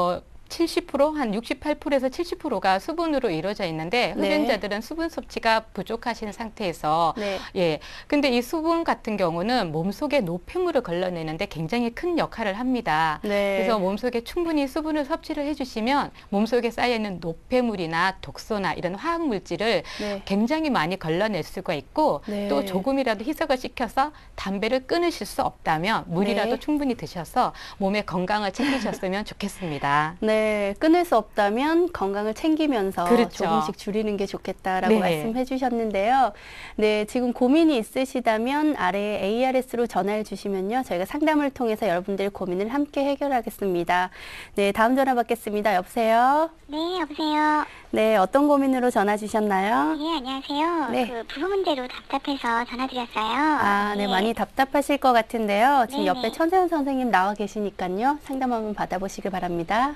70%, 한 68%에서 70%가 수분으로 이루어져 있는데 네. 흡연자들은 수분 섭취가 부족하신 상태에서 네. 예, 근데 이 수분 같은 경우는 몸속에 노폐물을 걸러내는데 굉장히 큰 역할을 합니다. 네. 그래서 몸속에 충분히 수분을 섭취를 해주시면 몸속에 쌓여있는 노폐물이나 독소나 이런 화학 물질을 네. 굉장히 많이 걸러낼 수가 있고 네. 또 조금이라도 희석을 시켜서 담배를 끊으실 수 없다면 물이라도 네. 충분히 드셔서 몸의 건강을 챙기셨으면 좋겠습니다. 네, 끊을 수 없다면 건강을 챙기면서 그렇죠. 조금씩 줄이는 게 좋겠다라고 네. 말씀해 주셨는데요. 네, 지금 고민이 있으시다면 아래에 ARS로 전화해 주시면요. 저희가 상담을 통해서 여러분들의 고민을 함께 해결하겠습니다. 네, 다음 전화 받겠습니다. 여보세요? 네, 여보세요. 네, 어떤 고민으로 전화 주셨나요? 예, 안녕하세요. 네. 그 부부 문제로 답답해서 전화드렸어요. 아, 네, 예. 많이 답답하실 것 같은데요. 지금 네네. 옆에 천세현 선생님 나와 계시니까요. 상담 한번 받아보시길 바랍니다.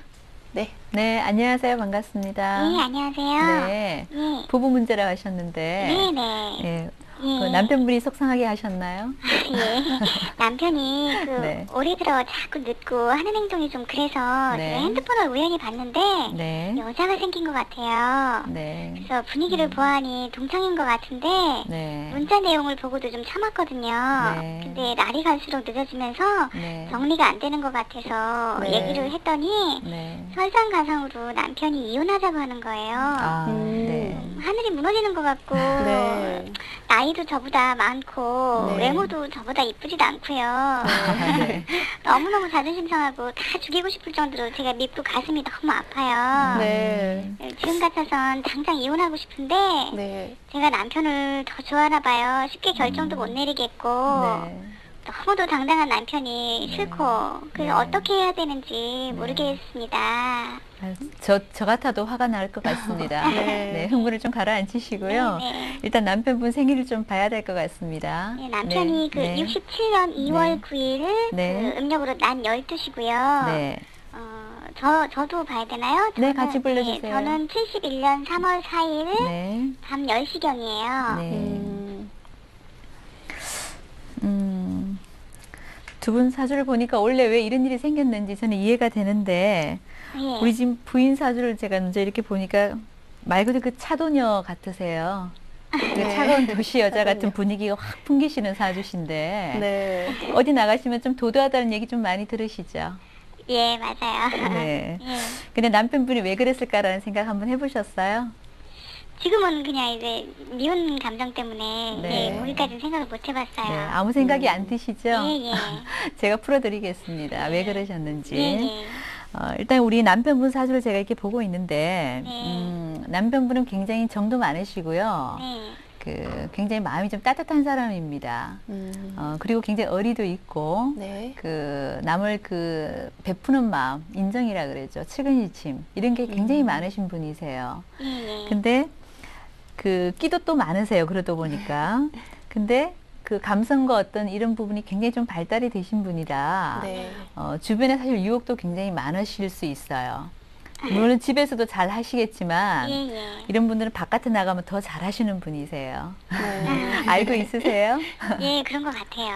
네. 네, 안녕하세요. 반갑습니다. 예, 안녕하세요. 네. 예. 부부 문제라고 하셨는데 네네. 예, 예. 그 남편분이 속상하게 하셨나요? 예. 남편이 그 네. 올해 들어 자꾸 늦고 하는 행동이 좀 그래서 네. 제가 핸드폰을 우연히 봤는데 네. 여자가 생긴 것 같아요. 네. 그래서 분위기를 보아하니 동창인 것 같은데 네. 문자 내용을 보고도 좀 참았거든요. 네. 근데 날이 갈수록 늦어지면서 네. 정리가 안 되는 것 같아서 네. 얘기를 했더니 네. 설상가상으로 남편이 이혼하자고 하는 거예요. 아, 네. 하늘이 무너지는 것 같고 네. 나이도 저보다 많고 네. 외모도 저보다 이쁘지도 않고요. 네. 너무너무 자존심 상하고 다 죽이고 싶을 정도로 제가 밉고 가슴이 너무 아파요. 네. 지금 같아선 당장 이혼하고 싶은데 네. 제가 남편을 더 좋아하나 봐요. 쉽게 결정도 못 내리겠고 네. 너무도 당당한 남편이 싫고 그래서 네. 어떻게 해야 되는지 모르겠습니다. 아, 저 같아도 화가 날 것 같습니다. 네. 네, 흥분을 좀 가라앉히시고요. 네. 일단 남편분 생일을 좀 봐야 될 것 같습니다. 네, 남편이 그 67년 2월 네. 9일 네. 그 음력으로 낮 12시고요. 네. 저도 봐야 되나요? 네, 같이 불러주세요. 저는 71년 3월 4일 네. 밤 10시경이에요. 네. 두 분 사주를 보니까 원래 왜 이런 일이 생겼는지 저는 이해가 되는데 예. 우리 지금 부인 사주를 제가 먼저 이렇게 보니까 말 그대로 그 차도녀 같으세요. 그 네. 차가운 도시 여자 같은 차도녀. 분위기가 확 풍기시는 사주신데 네. 어디 나가시면 좀 도도하다는 얘기 좀 많이 들으시죠? 예, 맞아요. 네. 예. 근데 남편분이 왜 그랬을까라는 생각 한번 해보셨어요? 지금은 그냥 이제 미운 감정 때문에 네. 예, 거기까지는 생각을 못 해봤어요. 네, 아무 생각이 안 드시죠? 예, 예. 제가 풀어드리겠습니다. 왜 그러셨는지. 예, 예. 일단 우리 남편분 사주를 제가 이렇게 보고 있는데 네. 남편분은 굉장히 정도 많으시고요. 네. 굉장히 마음이 좀 따뜻한 사람입니다. 그리고 굉장히 어리도 있고 네. 남을 베푸는 마음, 인정이라 그러죠. 측은일침 이런 게 굉장히 많으신 분이세요. 예, 예. 근데 끼도 또 많으세요. 그러다 보니까. 근데 그 감성과 어떤 이런 부분이 굉장히 좀 발달이 되신 분이라 네. 주변에 사실 유혹도 굉장히 많으실 수 있어요. 물론 집에서도 잘 하시겠지만 예, 예. 이런 분들은 바깥에 나가면 더 잘하시는 분이세요. 네. 알고 있으세요? 예, 그런 것 같아요.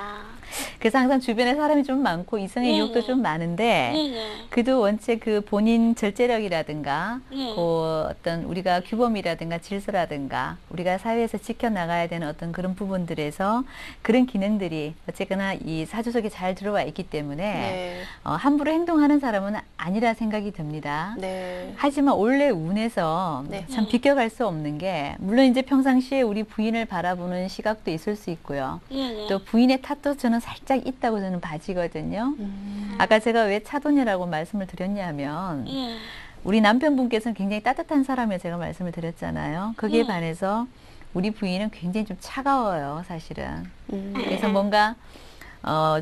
그래서 항상 주변에 사람이 좀 많고 이성의 예, 유혹도 예. 좀 많은데 예, 예. 그래도 원체 그 본인 절제력이라든가 예. 그 어떤 우리가 규범이라든가 질서라든가 우리가 사회에서 지켜나가야 되는 어떤 그런 부분들에서 그런 기능들이 어쨌거나 이 사주 속에 잘 들어와 있기 때문에 네. 함부로 행동하는 사람은 아니라 생각이 듭니다. 네. 하지만 원래 운에서 네. 참 비껴갈 수 없는 게 물론 이제 평상시에 우리 부인을 바라보는 시각도 있을 수 있고요. 예, 예. 또 부인의 탓도 저는 살짝 있다고 저는 봐지거든요. 음. 아까 제가 왜 차도녀라고 말씀을 드렸냐면 예. 우리 남편분께서는 굉장히 따뜻한 사람이라고 제가 말씀을 드렸잖아요. 거기에 예. 반해서 우리 부인은 굉장히 좀 차가워요, 사실은. 음. 그래서 뭔가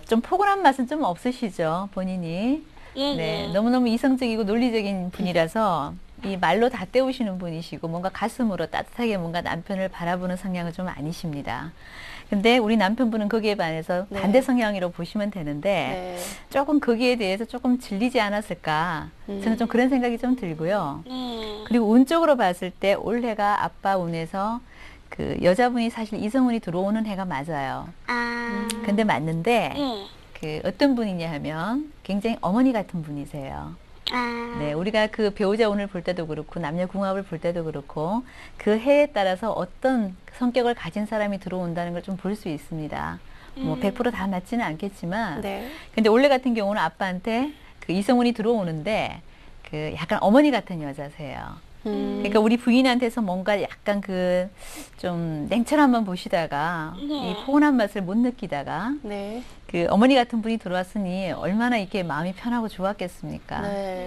좀 포근한 맛은 좀 없으시죠, 본인이. 예, 네, 예. 너무너무 이성적이고 논리적인 분이라서 이 말로 다 때우시는 분이시고 뭔가 가슴으로 따뜻하게 뭔가 남편을 바라보는 성향은 좀 아니십니다. 근데 우리 남편분은 거기에 반해서 네. 반대 성향으로 보시면 되는데 네. 조금 거기에 대해서 조금 질리지 않았을까 저는 좀 그런 생각이 좀 들고요. 예. 그리고 운쪽으로 봤을 때 올해가 아빠 운에서 그 여자분이 사실 이성운이 들어오는 해가 맞아요. 아. 근데 맞는데 예. 그 어떤 분이냐 하면 굉장히 어머니 같은 분이세요. 아. 네, 우리가 그 배우자 운을 볼 때도 그렇고 남녀 궁합을 볼 때도 그렇고 그 해에 따라서 어떤 성격을 가진 사람이 들어온다는 걸 좀 볼 수 있습니다. 뭐 100%다 맞지는 않겠지만 네. 근데 올해 같은 경우는 아빠한테 그 이성운이 들어오는데 그 약간 어머니 같은 여자세요. 그러니까 우리 부인한테서 뭔가 약간 그 좀 냉철한만 보시다가 네. 이 포근한 맛을 못 느끼다가 네. 그 어머니 같은 분이 들어왔으니 얼마나 이렇게 마음이 편하고 좋았겠습니까? 네.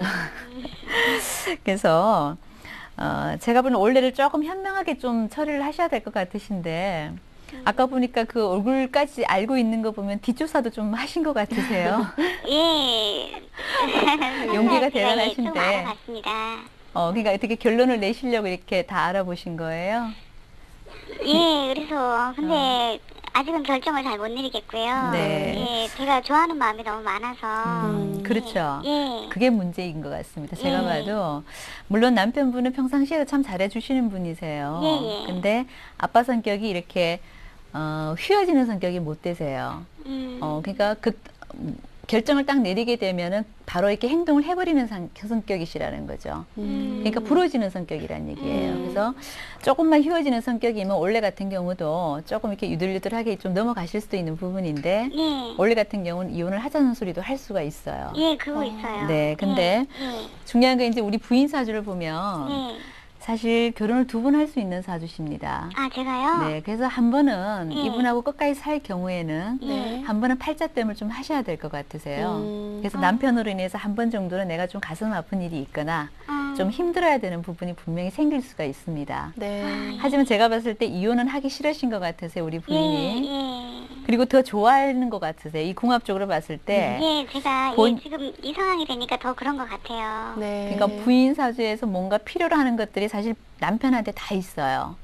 그래서 제가 보는 올해를 조금 현명하게 좀 처리를 하셔야 될 것 같으신데 아까 보니까 그 얼굴까지 알고 있는 거 보면 뒷조사도 좀 하신 것 같으세요. 예. 용기가 제가 대단하신데. 좀 알아봤습니다. 그러니까 어떻게 결론을 내시려고 이렇게 다 알아보신 거예요? 예, 그래서 근데 아직은 결정을 잘 못 내리겠고요. 네. 예, 제가 좋아하는 마음이 너무 많아서. 그렇죠. 예. 그게 문제인 것 같습니다. 제가 예. 봐도 물론 남편분은 평상시에도 참 잘해주시는 분이세요. 예, 예. 근데 아빠 성격이 이렇게 휘어지는 성격이 못 되세요. 그러니까 결정을 딱 내리게 되면은 바로 이렇게 행동을 해버리는 성격이시라는 거죠. 그러니까 부러지는 성격이란 얘기예요. 그래서 조금만 휘어지는 성격이면 원래 같은 경우도 조금 이렇게 유들유들하게 좀 넘어가실 수도 있는 부분인데 예. 원래 같은 경우는 이혼을 하자는 소리도 할 수가 있어요. 예, 그거 있어요. 네, 근데 예. 중요한 건 이제 우리 부인 사주를 보면 예. 사실 결혼을 2번 할 수 있는 사주십니다. 아, 제가요? 네, 그래서 한 번은 예. 이분하고 끝까지 살 경우에는 네. 한 번은 팔자땜을 좀 하셔야 될 것 같으세요. 그래서 아. 남편으로 인해서 한 번 정도는 내가 좀 가슴 아픈 일이 있거나 아. 좀 힘들어야 되는 부분이 분명히 생길 수가 있습니다. 네. 하지만 제가 봤을 때 이혼은 하기 싫으신 것 같으세요, 우리 부인이. 예. 그리고 더 좋아하는 것 같으세요. 이 궁합적으로 봤을 때. 예, 제가 본- 지금 이 상황이 되니까 더 그런 것 같아요. 네. 그러니까 부인 사주에서 뭔가 필요로 하는 것들이 사실 남편한테 다 있어요.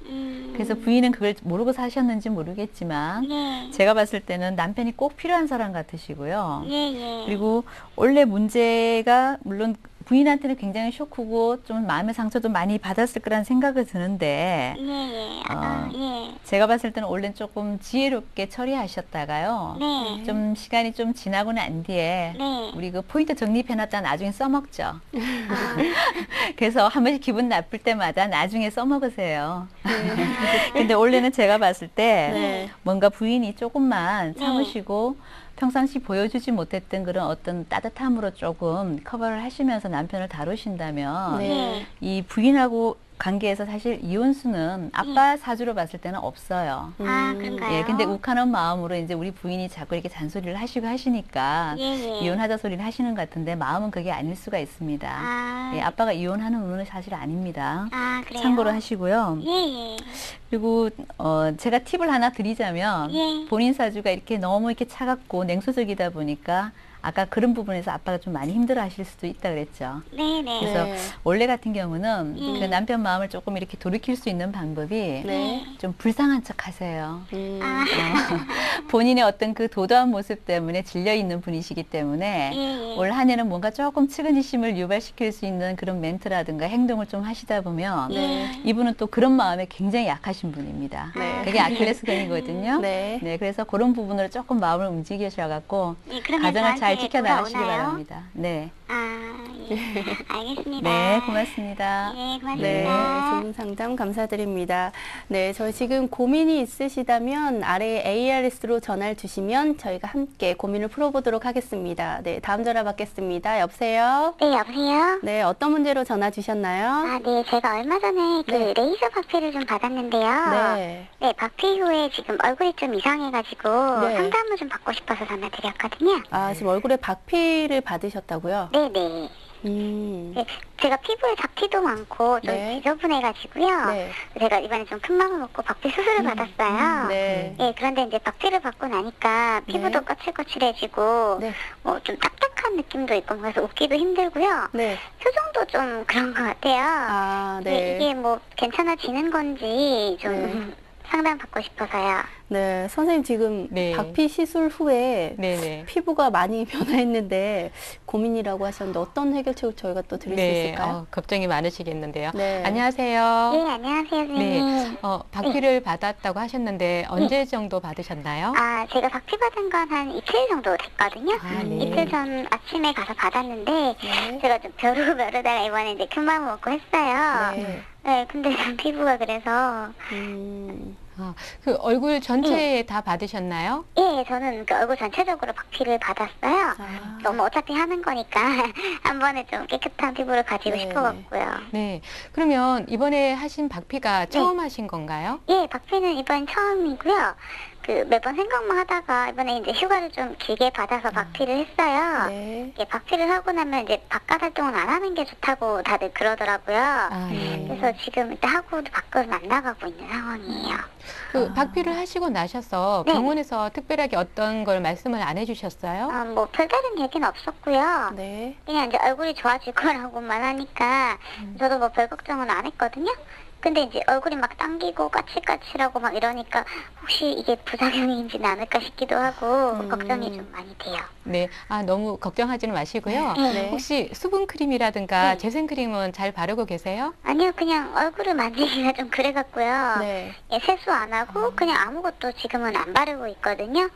그래서 부인은 그걸 모르고 사셨는지 모르겠지만 예. 제가 봤을 때는 남편이 꼭 필요한 사람 같으시고요. 예, 예. 그리고 원래 문제가 물론 부인한테는 굉장히 쇼크고 좀 마음의 상처도 많이 받았을 거라는 생각이 드는데 예, 예. 아, 예. 제가 봤을 때는 원래 조금 지혜롭게 처리하셨다가요. 네. 좀 시간이 좀 지나고 난 뒤에 네. 우리 그 포인트 정립해놨다 나중에 써먹죠. 그래서 한 번씩 기분 나쁠 때마다 나중에 써먹으세요. 근데 원래는 제가 봤을 때 네. 뭔가 부인이 조금만 참으시고 평상시 보여주지 못했던 그런 어떤 따뜻함으로 조금 커버를 하시면서 남편을 다루신다면 네. 이 부인하고 관계에서 사실 이혼수는 아빠 사주로 봤을 때는 없어요. 아, 그런가요? 예, 근데 욱하는 마음으로 이제 우리 부인이 자꾸 이렇게 잔소리를 하시고 하시니까 예, 예. 이혼하자 소리를 하시는 것 같은데 마음은 그게 아닐 수가 있습니다. 아, 예, 아빠가 이혼하는 운은 사실 아닙니다. 아, 그래요? 참고로 하시고요. 예, 예. 그리고 제가 팁을 하나 드리자면 예. 본인 사주가 이렇게 너무 이렇게 차갑고 냉소적이다 보니까 아까 그런 부분에서 아빠가 좀 많이 힘들어 하실 수도 있다 그랬죠. 네네. 그래서 네. 원래 같은 경우는 음. 그 남편 마음을 조금 이렇게 돌이킬 수 있는 방법이 네. 좀 불쌍한 척 하세요. 아, 본인의 어떤 그 도도한 모습 때문에 질려 있는 분이시기 때문에 예. 올 한 해는 뭔가 조금 측은지심을 유발시킬 수 있는 그런 멘트라든가 행동을 좀 하시다 보면 네. 이분은 또 그런 마음에 굉장히 약하신 분입니다. 네. 그게 아킬레스건이거든요. 네. 네, 그래서 그런 부분으로 조금 마음을 움직이셔갖고 예, 그러면 가정을 잘 저한테 지켜나가시기 돌아오나요? 바랍니다. 네, 아, 예. 알겠습니다. 네, 고맙습니다. 예, 네, 고맙습니다. 좋은 상담 감사드립니다. 네, 저희 지금 고민이 있으시다면 아래 ARS로 전화를 주시면 저희가 함께 고민을 풀어보도록 하겠습니다. 네, 다음 전화 받겠습니다. 여보세요? 네, 여보세요? 네, 어떤 문제로 전화 주셨나요? 아, 네, 제가 얼마 전에 그 네. 레이저 박피를 좀 받았는데요. 네. 네, 박피 후에 지금 얼굴이 좀 이상해가지고 네. 상담을 좀 받고 싶어서 전화드렸거든요. 아, 지금 얼굴에 박피를 받으셨다고요? 네네. 네. 제가 피부에 잡티도 많고 좀 네. 지저분해가지고요. 네. 제가 이번에 좀 큰 마음을 먹고 박피 수술을 받았어요. 네. 네, 그런데 이제 박피를 받고 나니까 피부도 네. 거칠거칠해지고 네. 좀 딱딱한 느낌도 있고 그래서 웃기도 힘들고요. 네. 표정도 좀 그런 것 같아요. 아, 네. 이게 뭐 괜찮아지는 건지 좀 네. 상담 받고 싶어서요. 네. 선생님 지금 네. 박피 시술 후에 네네. 피부가 많이 변화했는데 고민이라고 하셨는데 어떤 해결책을 저희가 또 드릴 수 있을까요? 걱정이 많으시겠는데요. 네. 안녕하세요. 네, 안녕하세요, 선생님. 박피를 받았다고 하셨는데 언제 정도 받으셨나요? 아, 제가 박피 받은 건 한 이틀 정도 됐거든요. 아, 네. 이틀 전 아침에 가서 받았는데 네. 제가 좀 벼르다가 이번에 이제 큰 마음 먹고 했어요. 네. 네, 근데 좀 피부가 그래서 그 얼굴 전체에 다 받으셨나요? 예, 저는 그 얼굴 전체적으로 박피를 받았어요. 아. 너무 어차피 하는 거니까 한 번에 좀 깨끗한 피부를 가지고 네, 싶어갖고요. 네. 그러면 이번에 하신 박피가 처음 하신 건가요? 예, 박피는 이번 처음이고요. 그 매번 생각만 하다가 이번에 이제 휴가를 좀 길게 받아서 박피를 했어요. 네. 예, 박피를 하고 나면 이제 바깥 활동은 안 하는 게 좋다고 다들 그러더라고요. 아, 네. 그래서 지금 일단 하고도 밖으로 안 나가고 있는 상황이에요. 그 박피를 하시고 나셔서 네. 병원에서 특별하게 어떤 걸 말씀을 안 해주셨어요? 뭐 별다른 얘기는 없었고요. 네. 그냥 이제 얼굴이 좋아질 거라고만 하니까 저도 뭐 별 걱정은 안 했거든요. 근데 이제 얼굴이 막 당기고 까칠까칠하고 막 이러니까 혹시 이게 부작용인지는 않을까 싶기도 하고 걱정이 좀 많이 돼요. 네. 너무 걱정하지는 마시고요. 네. 혹시 수분 크림이라든가 네. 재생 크림은 잘 바르고 계세요? 아니요, 그냥 얼굴을 만지기가 좀 그래갖고요. 네. 예, 세수 안 하고 그냥 아무것도 지금은 안 바르고 있거든요.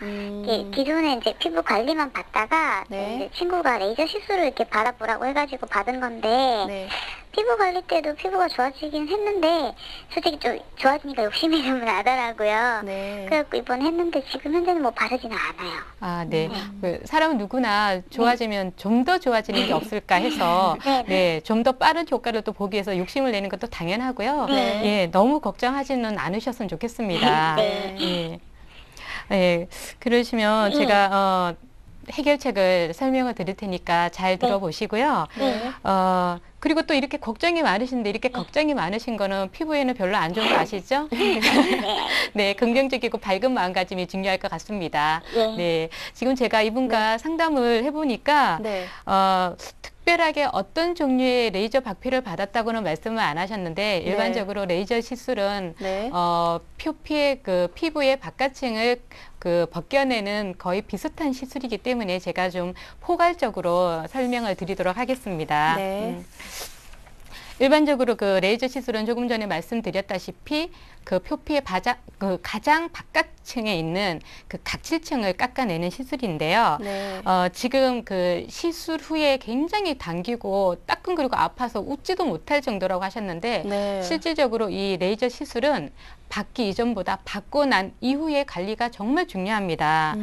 예, 기존에 이제 피부 관리만 받다가 네. 이제 친구가 레이저 시술을 이렇게 받아보라고 해가지고 받은 건데 네. 피부 관리 때도 피부가 좋아지긴 했는데 솔직히 좀 좋아지니까 욕심이 좀 나더라고요. 네. 그래갖고 이번 했는데 지금 현재는 뭐 바르지는 않아요. 네. 그 사람은 누구나 좋아지면 좀 더 좋아지는 게 없을까 해서 네. 좀 더 빠른 효과를 또 보기 위해서 욕심을 내는 것도 당연하고요. 네. 예, 너무 걱정하지는 않으셨으면 좋겠습니다. 네. 예. 예, 그러시면 네. 제가 해결책을 설명을 드릴 테니까 잘 들어보시고요. 네. 그리고 또 이렇게 걱정이 많으신데 이렇게 걱정이 많으신 거는 피부에는 별로 안 좋은 거 아시죠? 네, 긍정적이고 밝은 마음가짐이 중요할 것 같습니다. 예. 네, 지금 제가 이분과 상담을 해보니까 네. 특별하게 어떤 종류의 레이저 박피를 받았다고는 말씀을 안 하셨는데 일반적으로 레이저 시술은 네. 표피의 그 피부의 바깥층을 그 벗겨내는 거의 비슷한 시술이기 때문에 제가 좀 포괄적으로 설명을 드리도록 하겠습니다. 네. 일반적으로 그 레이저 시술은 조금 전에 말씀드렸다시피 그 표피의 그 가장 바깥층에 있는 그 각질층을 깎아내는 시술인데요. 네. 지금 그 시술 후에 굉장히 당기고 따끔거리고 아파서 웃지도 못할 정도라고 하셨는데 네. 실질적으로 이 레이저 시술은 받기 이전보다 받고 난 이후의 관리가 정말 중요합니다.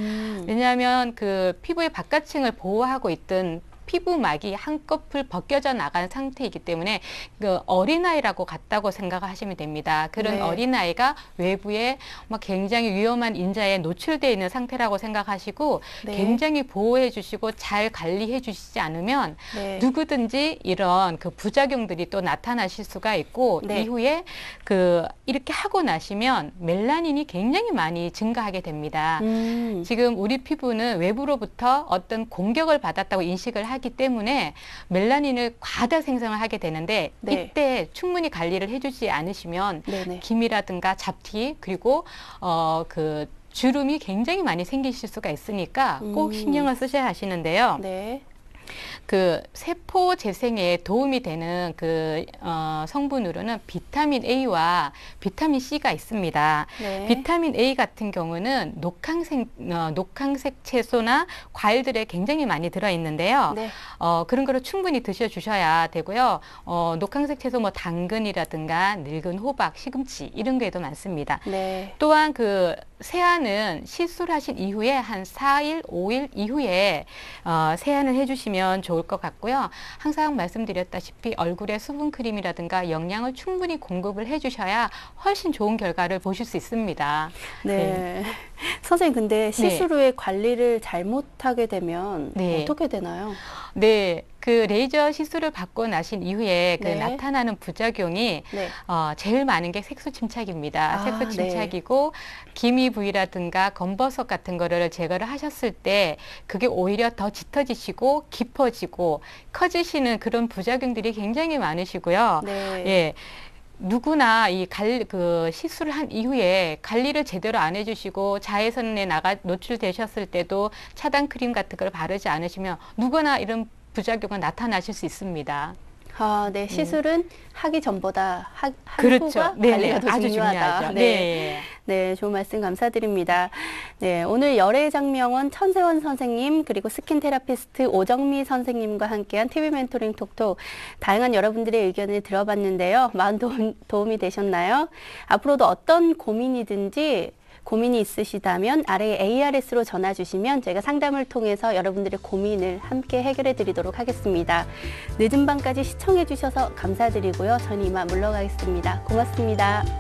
왜냐하면 그 피부의 바깥층을 보호하고 있던 피부막이 한꺼풀 벗겨져 나간 상태이기 때문에 그 어린아이라고 같다고 생각하시면 됩니다. 그런 네. 어린아이가 외부에 막 굉장히 위험한 인자에 노출되어 있는 상태라고 생각하시고 네. 굉장히 보호해 주시고 잘 관리해 주시지 않으면 네. 누구든지 이런 그 부작용들이 또 나타나실 수가 있고 네. 이후에 이렇게 하고 나시면 멜라닌이 굉장히 많이 증가하게 됩니다. 지금 우리 피부는 외부로부터 어떤 공격을 받았다고 인식을 하기 때문에 멜라닌을 과다 생성을 하게 되는데 네. 이때 충분히 관리를 해주지 않으시면 네네. 기미라든가 잡티 그리고 그 주름이 굉장히 많이 생기실 수가 있으니까 꼭 신경을 쓰셔야 하시는데요. 네. 그 세포 재생에 도움이 되는 그 성분으로는 비타민 A와 비타민 C가 있습니다. 네. 비타민 A 같은 경우는 녹황색 채소나 과일들에 굉장히 많이 들어 있는데요. 네. 그런 거를 충분히 드셔 주셔야 되고요. 녹황색 채소 뭐 당근이라든가 늙은 호박, 시금치 이런 게도 많습니다. 네. 또한 그 세안은 시술하신 이후에 한 4일, 5일 이후에 세안을 해주시면 좋을 것 같고요. 항상 말씀드렸다시피 얼굴에 수분크림이라든가 영양을 충분히 공급을 해주셔야 훨씬 좋은 결과를 보실 수 있습니다. 네. 선생님, 근데 시술 후에 관리를 잘못하게 되면 네. 어떻게 되나요? 네, 그 레이저 시술을 받고 나신 이후에 그 네. 나타나는 부작용이 네. 제일 많은 게 색소 침착입니다. 아, 색소 침착이고 기미 부위라든가 검버섯 같은 거를 제거를 하셨을 때 그게 오히려 더 짙어지시고 깊어지고 커지시는 그런 부작용들이 굉장히 많으시고요. 네. 예. 누구나 그 시술을 한 이후에 관리를 제대로 안 해주시고 자외선에 노출되셨을 때도 차단 크림 같은 걸 바르지 않으시면 누구나 이런 부작용은 나타나실 수 있습니다. 아, 네. 시술은 하기 전보다 한 그렇죠. 후가 네, 관리가 더 아주 중요하다. 중요하죠. 네. 네. 네, 좋은 말씀 감사드립니다. 네, 오늘 열애장명원 천세원 선생님 그리고 스킨 테라피스트 오정미 선생님과 함께한 TV 멘토링 톡톡 다양한 여러분들의 의견을 들어봤는데요. 많은 도움이 되셨나요? 앞으로도 어떤 고민이든지 고민이 있으시다면 아래 ARS로 전화 주시면 저희가 상담을 통해서 여러분들의 고민을 함께 해결해 드리도록 하겠습니다. 늦은 밤까지 시청해 주셔서 감사드리고요. 저는 이만 물러가겠습니다. 고맙습니다.